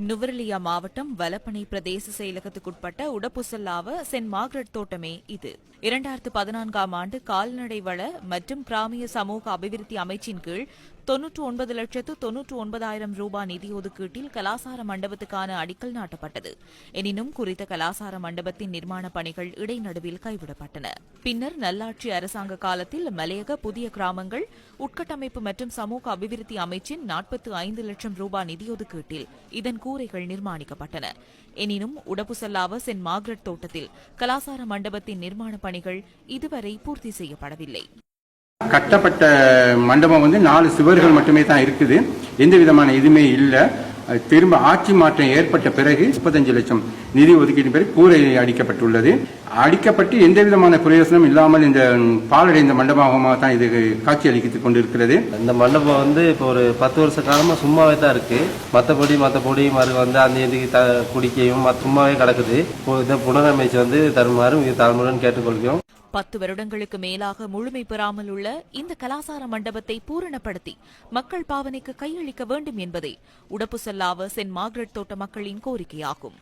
நுவரெலியா மாவட்டம் வலப்பனை பிரதேச செயலகத்துக்குட்பட்ட உடப்புசல்லாவ send Margaret தோட்டமே இது. 2014ஆம் ஆண்டு கால்நடை வள மற்றும் கிராமிய சமூக அபிவிருத்தி அமைச்சின் கீழ் 99,99,000 ரூபாய் நிதி ஒதுக்கீட்டில் கலாசார மண்டபத்துக்கான அடிக்கல் நாட்டப்பட்டது. எனினும் குறித்த கலாசார மண்டபத்தின் நிர்மாணப் பணிகள் இடைநடுவில் கைவிடப்பட்டன. பின்னர் நல்லாட்சி அரசாங்க காலத்தில் மலையக புதிய கிராமங்கள் உட்கட்டமைப்பு மற்றும் சமூக அபிவிருத்தி அமைச்சின் 45 லட்சம் ரூபாய் நிதி ஒதுக்கீட்டில் இதன் கூரைகள் நிர்மாணிக்கப்பட்டன. எனினும் உடப்புசல்லாவ சென்ட் மார்கரெட் தோட்டத்தில் கலாசார மண்டபத்தின் நிர்மாணப் பணிகள் இதுவரை பூர்த்தி செய்யப்படவில்லை. கட்டப்பட்ட மண்டபம் 4 சுவர்கள் மட்டுமே தான் இருக்குது. எந்த விதமான இதுவுமே இல்லை. திரும்ப ஆட்சி மாற்றம் ஏற்பட்ட பிறகு 35 லட்சம் நிதி ஒதுக்கீட்டின் பிறகு கூரை அடிக்கப்பட்டுள்ளது. அடிக்கப்பட்டு எந்த விதமான பிரயோசனம் இல்லாமல் இந்த பாலடைந்த மண்டபமாக தான் இது காட்சி அளித்துக் கொண்டிருக்கிறது. இந்த மண்டபம் இப்போ ஒரு 10 வருஷ காலமா சும்மாவே தான் இருக்கு. மற்றபடி மறு அந்த குடிக்கையும் சும்மாவே கிடக்குது. இதை புனரமைச்சு தருமாறு தாழ்மையுடன் கேட்டுக்கொள்கிறோம். 10 வருடங்களுக்கு மேலாக முழுமை பெறாமல் உள்ள இந்த கலாசார மண்டபத்தை பூரணப்படுத்தி மக்கள் பாவனைக்கு கையளிக்க வேண்டும் என்பதே உடப்புசல்லாவ சென்ட் மார்கரெட் தோட்ட மக்களின் கோரிக்கையாகும்.